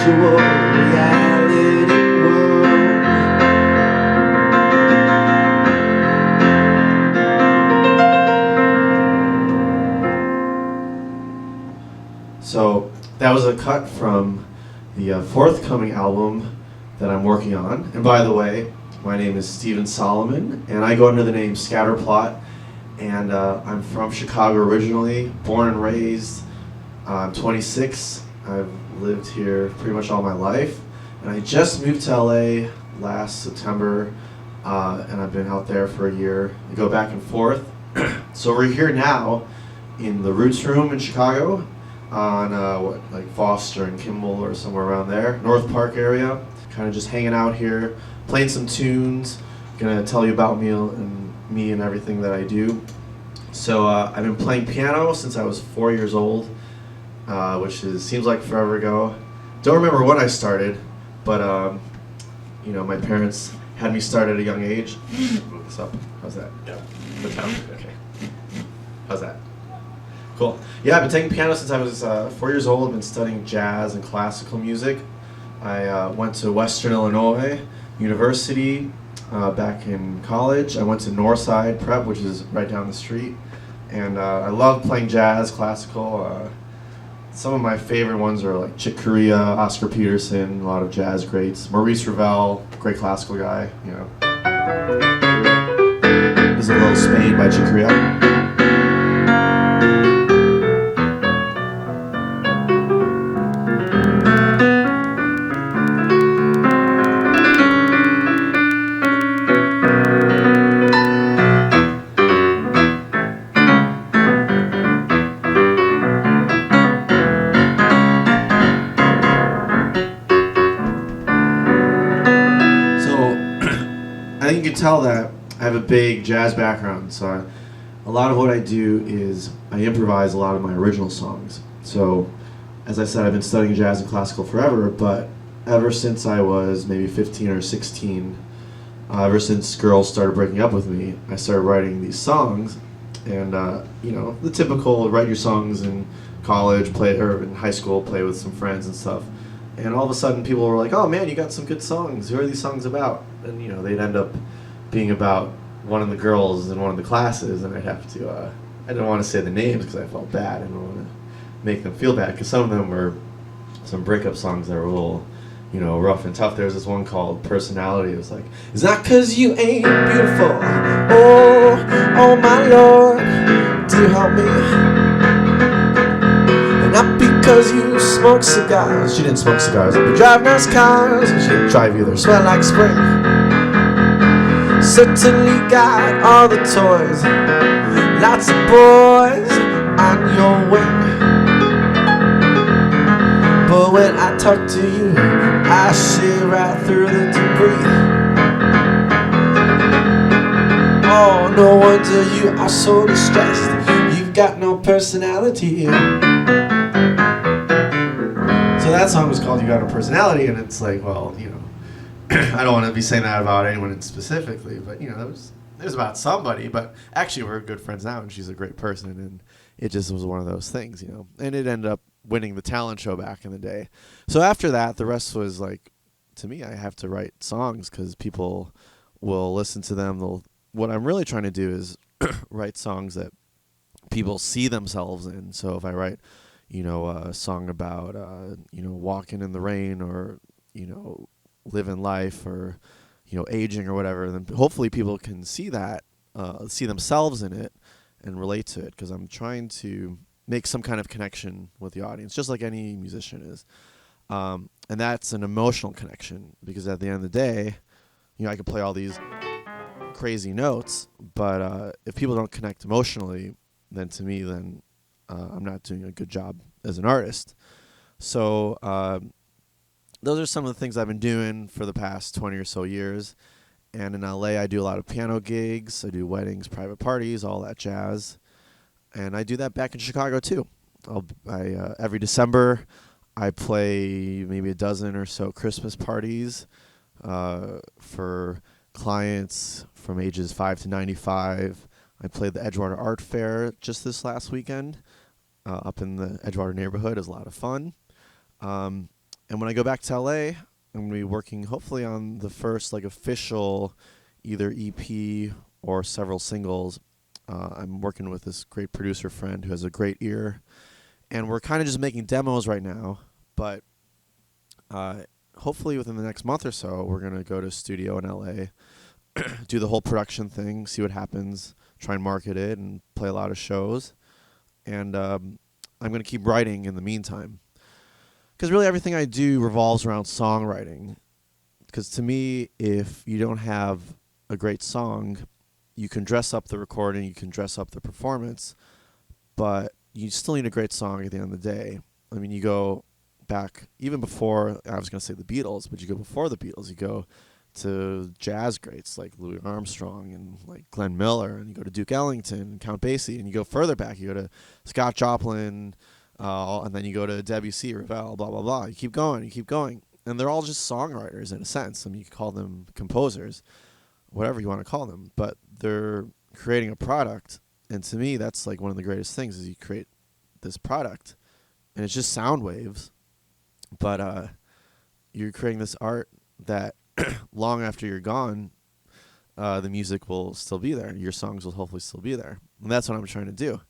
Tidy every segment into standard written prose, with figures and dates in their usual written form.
virtual reality world. So that was a cut from the forthcoming album that I'm working on. And by the way, my name is Steven Solomon, and I go under the name Skatterplot. And I'm from Chicago originally, born and raised. I'm 26. I've lived here pretty much all my life. And I just moved to LA last September, and I've been out there for a year. I go back and forth. So we're here now in the Roots Room in Chicago on like Foster and Kimball or somewhere around there, North Park area. Kind of just hanging out here, playing some tunes. Gonna tell you about me and everything that I do. So I've been playing piano since I was 4 years old, which seems like forever ago. Don't remember when I started, but my parents had me start at a young age. Move this up. How's that? Yeah. Good time? Okay. How's that? Cool. Yeah, I've been taking piano since I was 4 years old. I've been studying jazz and classical music. I went to Western Illinois University back in college. I went to Northside Prep, which is right down the street. And I love playing jazz, classical. Some of my favorite ones are like Chick Corea, Oscar Peterson, a lot of jazz greats. Maurice Ravel, great classical guy, you know. This is a little Spain by Chick Corea. I think you can tell that I have a big jazz background, so a lot of what I do is I improvise a lot of my original songs. So, as I said, I've been studying jazz and classical forever, but ever since I was maybe 15 or 16, ever since girls started breaking up with me, I started writing these songs, and the typical write your songs in college, or in high school, play with some friends and stuff. And all of a sudden, people were like, "Oh man, you got some good songs. Who are these songs about?" And they'd end up being about one of the girls in one of the classes, and I'd have to. I didn't want to say the names because I felt bad. I didn't want to make them feel bad because some of them were some breakup songs that were a little, rough and tough. There was this one called "Personality." It was like, "It's not 'cause you ain't beautiful. Oh my Lord, do help me." Not because you smoke cigars. She didn't smoke cigars. But drive nice cars. She didn't drive either. Smell like spring. Certainly got all the toys. Lots of boys on your wing. But when I talk to you, I see right through the debris. Oh, no wonder you are so distressed. You've got no personality. So that song was called "You Got a Personality," and it's like, well, I don't want to be saying that about anyone specifically, but it was about somebody. But actually, we're good friends now, and she's a great person, and it just was one of those things, And it ended up winning the talent show back in the day. So after that, the rest was like, to me, I have to write songs because people will listen to them. What I'm really trying to do is write songs that people see themselves in. So if I write a song about, walking in the rain or, living life or, aging or whatever, then hopefully people can see that, see themselves in it and relate to it, because I'm trying to make some kind of connection with the audience, just like any musician is. And that's an emotional connection, because at the end of the day, I could play all these crazy notes, but if people don't connect emotionally, then to me, I'm not doing a good job as an artist. So those are some of the things I've been doing for the past 20 or so years. And in LA, I do a lot of piano gigs. I do weddings, private parties, all that jazz. And I do that back in Chicago, too. Every December, I play maybe a dozen or so Christmas parties for clients from ages 5 to 95. I played the Edgewater Art Fair just this last weekend up in the Edgewater neighborhood. It was a lot of fun. And when I go back to LA, I'm going to be working hopefully on the first like official either EP or several singles. I'm working with this great producer friend who has a great ear, and we're kind of just making demos right now. But hopefully within the next month or so, we're going to go to a studio in LA, do the whole production thing, see what happens, try and market it, and play a lot of shows. And I'm going to keep writing in the meantime. Because really everything I do revolves around songwriting. Because to me, if you don't have a great song, you can dress up the recording, you can dress up the performance, but you still need a great song at the end of the day. I mean, you go back, even before, I was going to say the Beatles, but you go before the Beatles, you go to jazz greats like Louis Armstrong and like Glenn Miller, and you go to Duke Ellington and Count Basie, and you go further back, you go to Scott Joplin, and then you go to Debussy, Ravel, blah, blah, blah. You keep going. And they're all just songwriters in a sense. I mean, you could call them composers, whatever you want to call them, but they're creating a product. And to me, that's like one of the greatest things is you create this product, and it's just sound waves, but you're creating this art that long after you're gone, the music will still be there. Your songs will hopefully still be there. And that's what I'm trying to do.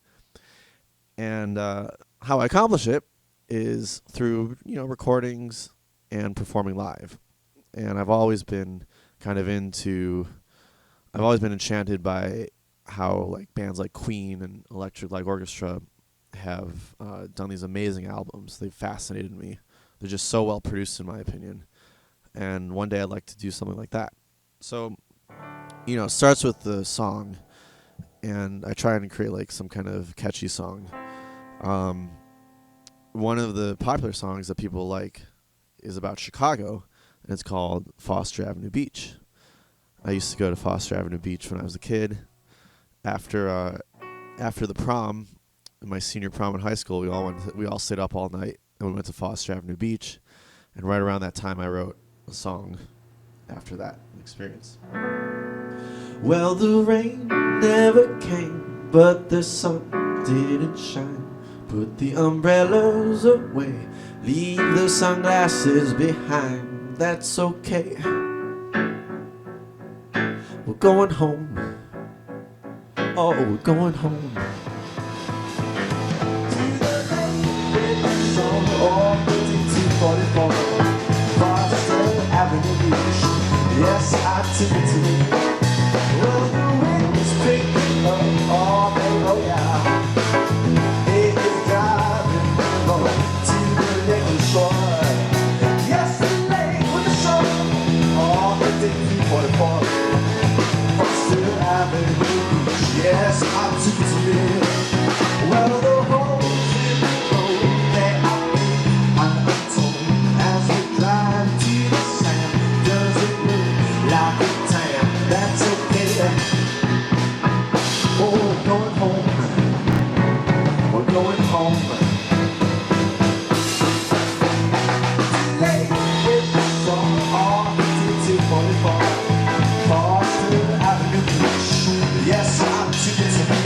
And how I accomplish it is through, recordings and performing live. And I've always been enchanted by how like bands like Queen and Electric Light Orchestra have done these amazing albums. They've fascinated me. They're just so well produced, in my opinion. And one day I'd like to do something like that. So, it starts with the song, and I try and create like some kind of catchy song. One of the popular songs that people like is about Chicago, and it's called Foster Avenue Beach. I used to go to Foster Avenue Beach when I was a kid. After the prom, my senior prom in high school, we all stayed up all night, and we went to Foster Avenue Beach. And right around that time, I wrote a song after that experience. Well, the rain never came, but the sun didn't shine. Put the umbrellas away, leave the sunglasses behind. That's okay. We're going home. Oh, we're going home. To the lake with the sun, oh, 5244 Foster Avenue Beach. Yes, I took it to me. Well, the wind is picking up all day, oh yeah. It is driving to the liquor store. Yes, the lake with the sun, oh, 5244 Foster Avenue Beach. Yes, I took it to me. Well, the holes in the road, they are big and untold. As we drive to the sand, does it look like a tan? That's okay. Oh, we're going home. We're going home. Late with the sun, all 5244 Foster Avenue Beach. Yes, I took it to me.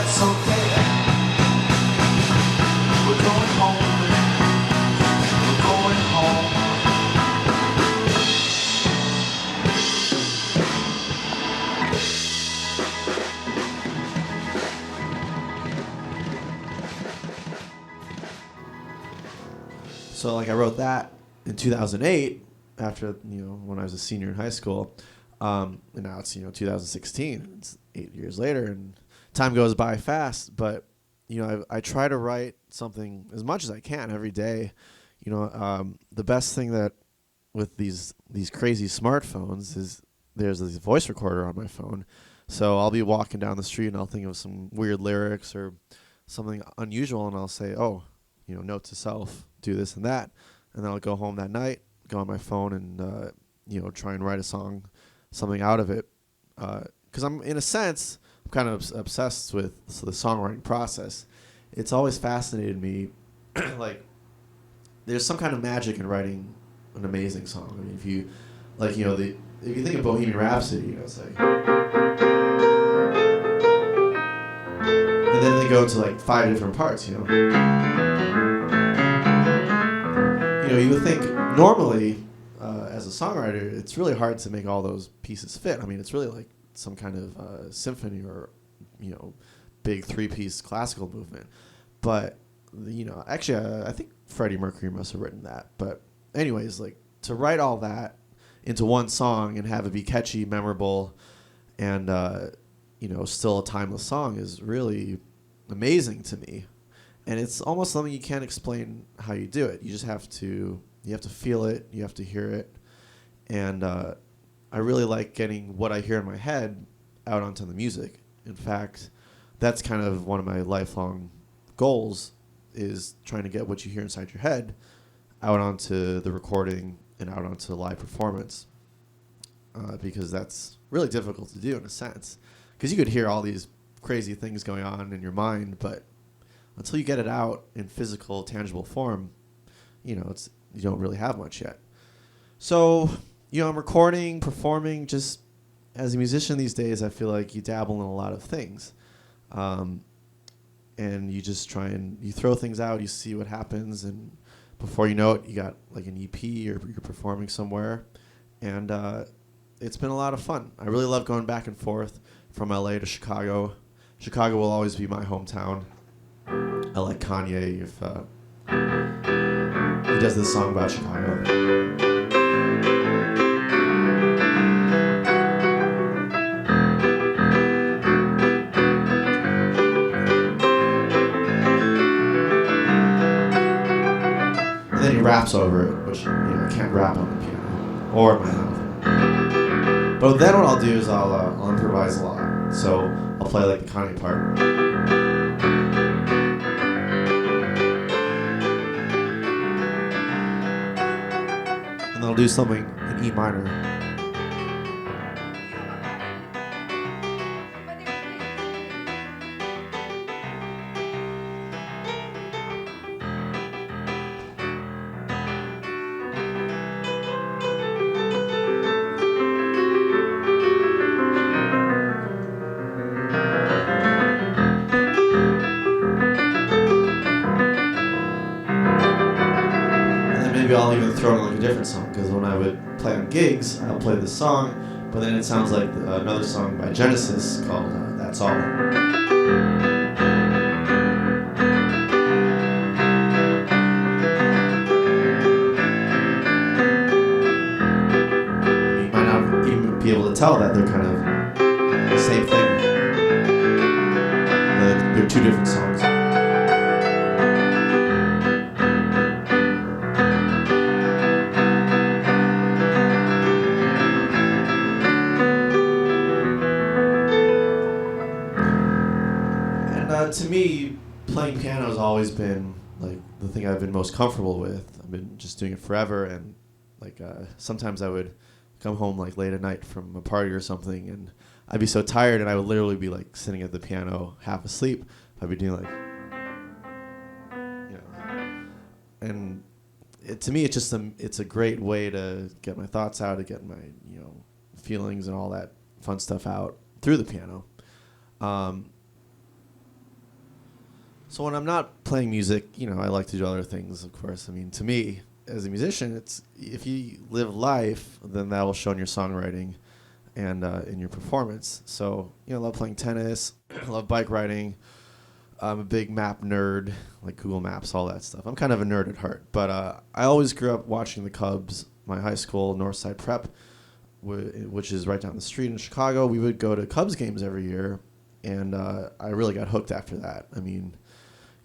that's okay. We're going home. We're going home. So like I wrote that in 2008 after, when I was a senior in high school. And now it's, 2016. It's 8 years later and time goes by fast, but I try to write something as much as I can every day. The best thing that with these crazy smartphones is there's this voice recorder on my phone. So I'll be walking down the street and I'll think of some weird lyrics or something unusual and I'll say, oh, note to self, do this and that. And then I'll go home that night, go on my phone and, try and write a song, something out of it. Because I'm, in a sense, I'm kind of obsessed with the songwriting process. It's always fascinated me, like, there's some kind of magic in writing an amazing song. I mean, if you, like, if you think of Bohemian Rhapsody, it's like, and then they go into like 5 different parts, you would think normally, as a songwriter, it's really hard to make all those pieces fit. I mean, it's really like some kind of symphony or, big 3-piece classical movement. But, actually, I think Freddie Mercury must have written that. But anyways, like, to write all that into one song and have it be catchy, memorable, and, still a timeless song is really amazing to me. And it's almost something you can't explain how you do it. You just have to feel it, you have to hear it. And I really like getting what I hear in my head out onto the music. In fact, that's kind of one of my lifelong goals, is trying to get what you hear inside your head out onto the recording and out onto live performance. Because that's really difficult to do in a sense. Because you could hear all these crazy things going on in your mind, but until you get it out in physical, tangible form, you don't really have much yet. So, I'm recording, performing. Just as a musician these days, I feel like you dabble in a lot of things. And you just try and you throw things out, you see what happens, and before you know it, you got like an EP or you're performing somewhere. And it's been a lot of fun. I really love going back and forth from LA to Chicago. Chicago will always be my hometown. I like Kanye if he does this song about Chicago. And then he raps over it, which I can't rap on the piano or my mouth. But then what I'll do is I'll improvise a lot. So I'll play like the Kanye part. I'll do something in E minor. Maybe I'll even throw in like a different song, because when I would play on gigs, I'll play this song, but then it sounds like another song by Genesis called That's All. You might not even be able to tell that they're kind of the same thing. They're two different songs. To me, playing piano has always been like the thing I've been most comfortable with. I've been just doing it forever, and like sometimes I would come home like late at night from a party or something, and I'd be so tired, and I would literally be like sitting at the piano half asleep. I'd be doing like, and to me, it's a great way to get my thoughts out, to get my feelings and all that fun stuff out through the piano. So when I'm not playing music, I like to do other things, of course. I mean, to me, as a musician, it's if you live life, then that will show in your songwriting and in your performance. So, I love playing tennis. I love bike riding. I'm a big map nerd, like Google Maps, all that stuff. I'm kind of a nerd at heart. But I always grew up watching the Cubs. My high school, Northside Prep, which is right down the street in Chicago. We would go to Cubs games every year, and I really got hooked after that. I mean,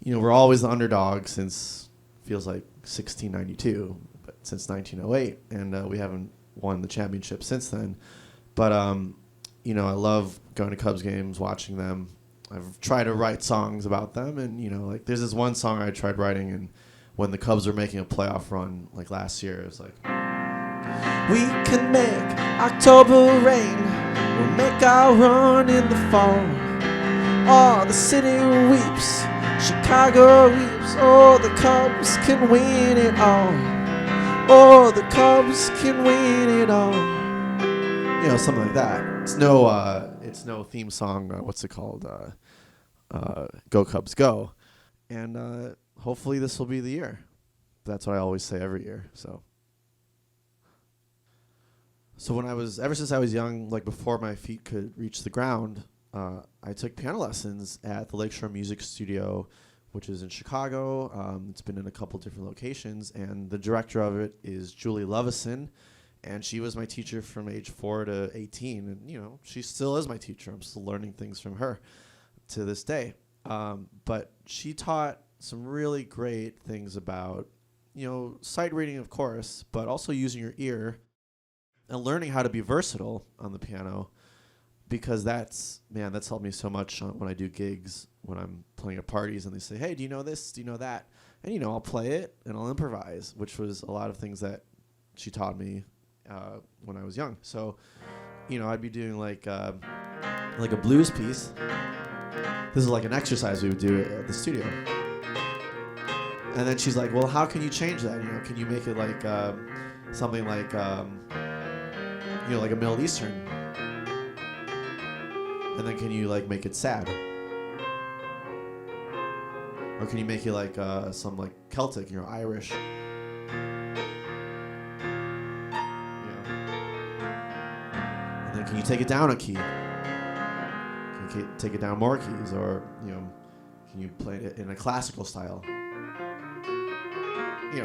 we're always the underdog since, feels like 1692, but since 1908, and we haven't won the championship since then. But, I love going to Cubs games, watching them. I've tried to write songs about them, and, like there's this one song I tried writing, and when the Cubs were making a playoff run, like last year, it was like, we can make October rain, we'll make our run in the fall. Oh, the city weeps, Chicago weeps, oh, the Cubs can win it all. Oh, the Cubs can win it all. Something like that. It's no theme song. What's it called? Go Cubs Go. And hopefully this will be the year. That's what I always say every year. So ever since I was young, like before my feet could reach the ground, I took piano lessons at the Lakeshore Music Studio, which is in Chicago. It's been in a couple different locations, and the director of it is Julie Lovison. And she was my teacher from age 4 to 18. And, she still is my teacher. I'm still learning things from her to this day. But she taught some really great things about, sight reading, of course, but also using your ear and learning how to be versatile on the piano, because that's helped me so much when I do gigs, when I'm playing at parties and they say, hey, do you know this? Do you know that? And, I'll play it and I'll improvise, which was a lot of things that she taught me when I was young. So, I'd be doing like a blues piece. This is like an exercise we would do at the studio. And then she's like, well, how can you change that? Can you make it like something like, like a Middle Eastern? And then can you like make it sad? Or can you make it like some like Celtic, Irish? And then can you take it down a key? Can you take it down more keys? Or, can you play it in a classical style?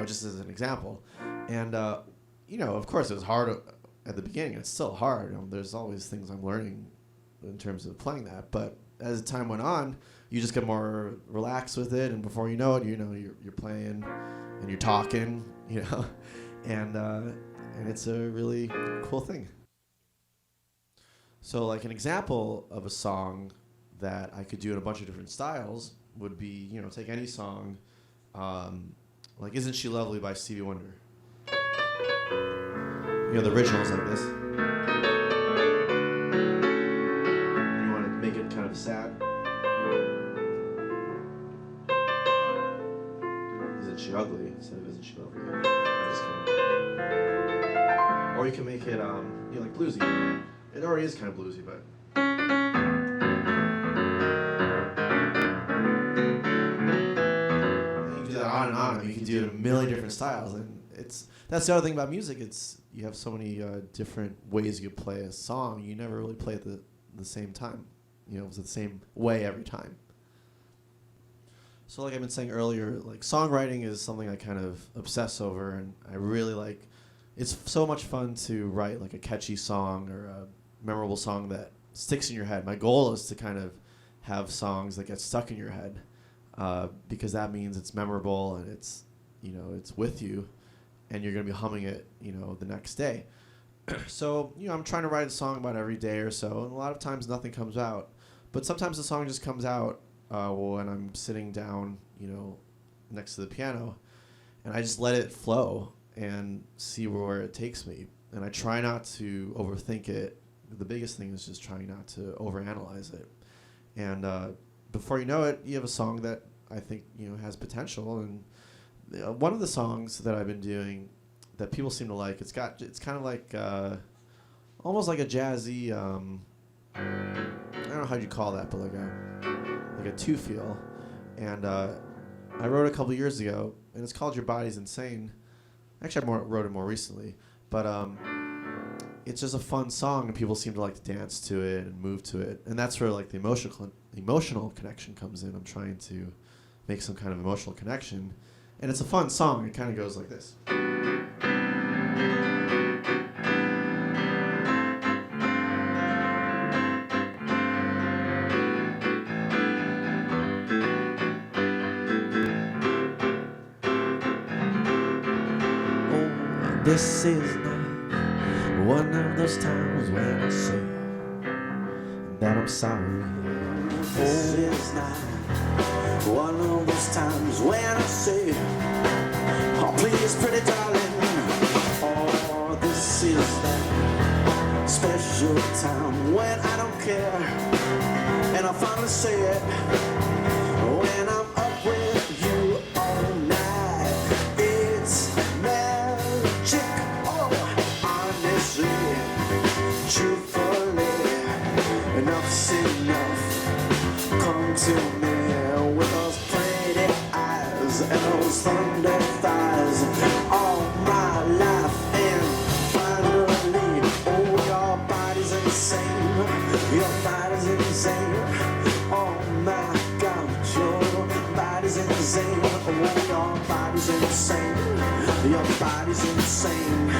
Just as an example. And, of course it was hard at the beginning. It's still hard. There's always things I'm learning in terms of playing that. But as time went on, you just get more relaxed with it. And before you know it, you're playing and you're talking, and it's a really cool thing. So like an example of a song that I could do in a bunch of different styles would be, take any song, like Isn't She Lovely by Stevie Wonder. The original is like this. And you want to make it kind of sad. Isn't She Ugly instead of Isn't She Lovely. I'm just kidding. Or you can make it, like bluesy. It already is kind of bluesy, but. You can do that on and on. You can do it in a million different styles, and that's the other thing about music. You have so many different ways you could play a song. You never really play it the same time. It's the same way every time. So like I've been saying earlier, like songwriting is something I kind of obsess over, and I really like. It's so much fun to write like a catchy song or a memorable song that sticks in your head. My goal is to kind of have songs that get stuck in your head, because that means it's memorable and it's with you, and you're gonna be humming it the next day. So I'm trying to write a song about every day or so, and a lot of times nothing comes out, but sometimes the song just comes out when I'm sitting down next to the piano, and I just let it flow and see where it takes me. And I try not to overthink it. The biggest thing is just trying not to overanalyze it. And before you know it, you have a song that I think has potential. And one of the songs that I've been doing that people seem to like, it's kind of like almost like a jazzy. I don't know how you call that, but like a two feel. And I wrote it a couple years ago, and it's called Your Body's Insane. Actually, wrote it more recently, but it's just a fun song, and people seem to like to dance to it and move to it, and that's where like the emotional connection comes in. I'm trying to make some kind of emotional connection, and it's a fun song. It kind of goes like this. This is not one of those times when I say that I'm sorry. This is not one of those times when I say, oh please pretty darling. Oh, this is that special time when I don't care, and I finally say it when I'm up with you all night. It's magic, oh honestly, truthfully, enough's enough. Come to me with those pretty eyes and those thunder thighs all my life, and finally, oh your body's insane, your body's insane, oh my god, your body's insane, oh your body's insane, your body's insane,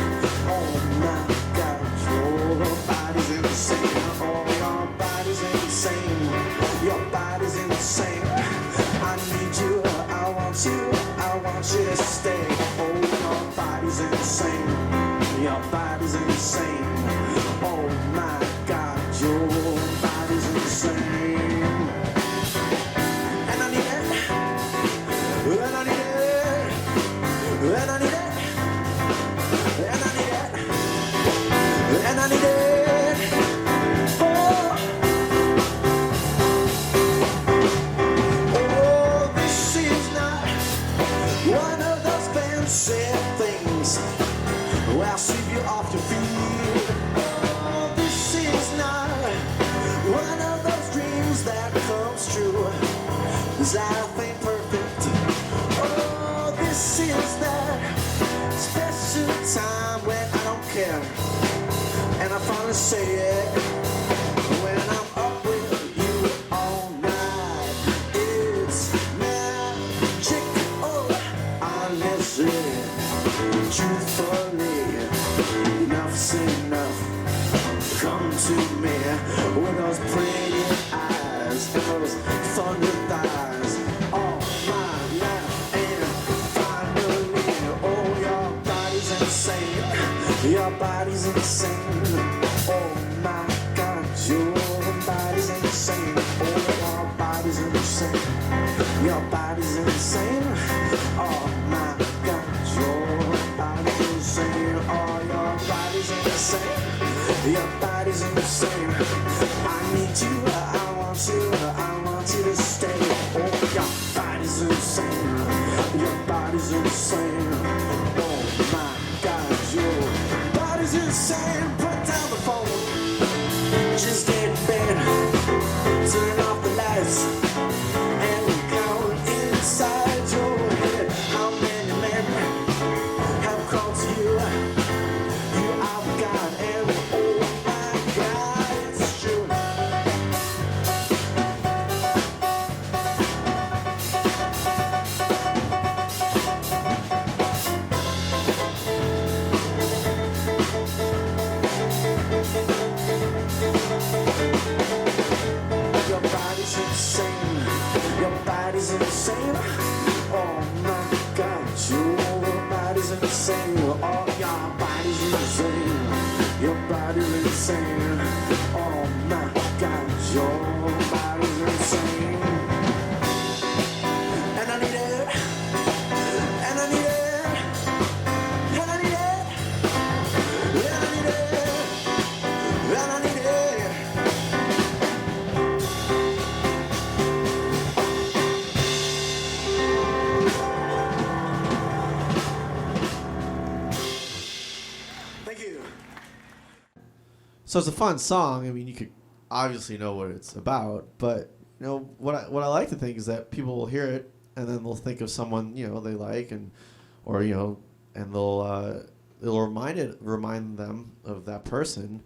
oh my god, your body's insane, oh your body's insane, your body's insane. I need you, I want you, I want you to stay. Oh, your body's insane, your body's insane. Oh my god, your body's insane. And I need it, and I need it, and I need it, and I need it, and I need it. Oh. One of those fancy things will sweep you off your feet. Oh, this is not one of those dreams that comes true. 'Cause I think perfect. Oh, this is that special time when I don't care, and I finally say it when I'm up with you all night. It's magic. Honestly, truthfully, enough's enough. Come to me with those pretty eyes and those thunder thighs all my life, and finally, oh your body's insane, your body's insane, oh my god, your body's insane, oh your body's insane, your body's insane. Oh my god, your body's insane. Oh, your body's insane. Your body's insane. I need you, I want you, I want you to stay. Oh, your body's insane. Your body's insane. Oh my god, your body's insane. Put down the phone, just get in bed, turn off the lights, and count inside your head. How many men have called to you? You are God, and oh my God, it's true. Your body's insane. Your body's insane. Oh my god, your body's insane. Oh, your body's insane. Your body's insane. Oh my god, your body's insane. And I need it. And I need it. And I need it. And I need it. And I need it. Thank you. So it's a fun song. I mean, you could obviously know what it's about, but what I like to think is that people will hear it and then they'll think of someone they like, and or and it'll remind them of that person,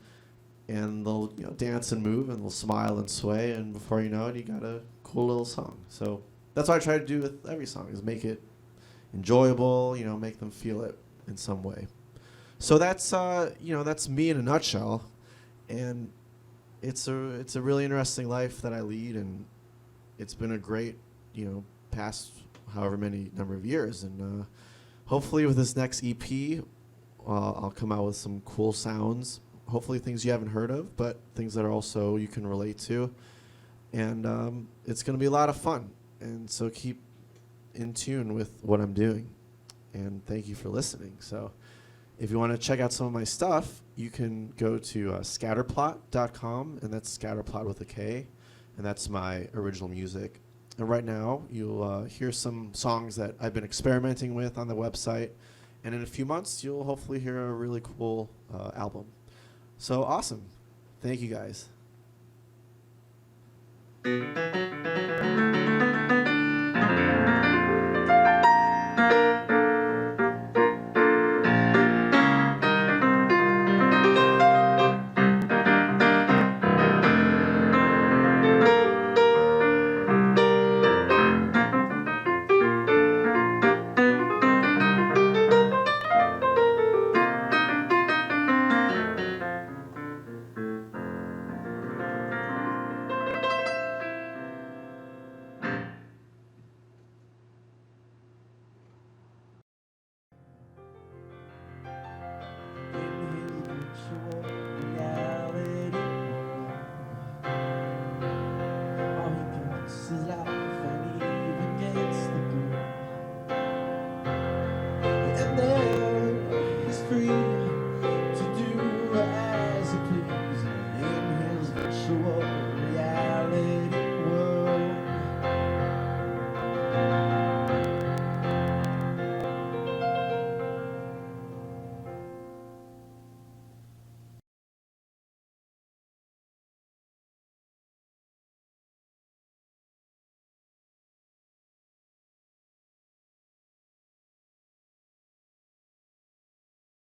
and they'll dance and move and they'll smile and sway, and before you know it, you got a cool little song. So that's what I try to do with every song, is make it enjoyable, make them feel it in some way. So that's me in a nutshell, and it's a really interesting life that I lead, and it's been a great past however many number of years, and hopefully with this next EP, I'll come out with some cool sounds. Hopefully things you haven't heard of, but things that are also you can relate to, and it's going to be a lot of fun. And so keep in tune with what I'm doing, and thank you for listening. So if you want to check out some of my stuff, you can go to Skatterplot.com, and that's Skatterplot with a K, and that's my original music. And right now, you'll hear some songs that I've been experimenting with on the website, and in a few months, you'll hopefully hear a really cool album. So awesome. Thank you, guys.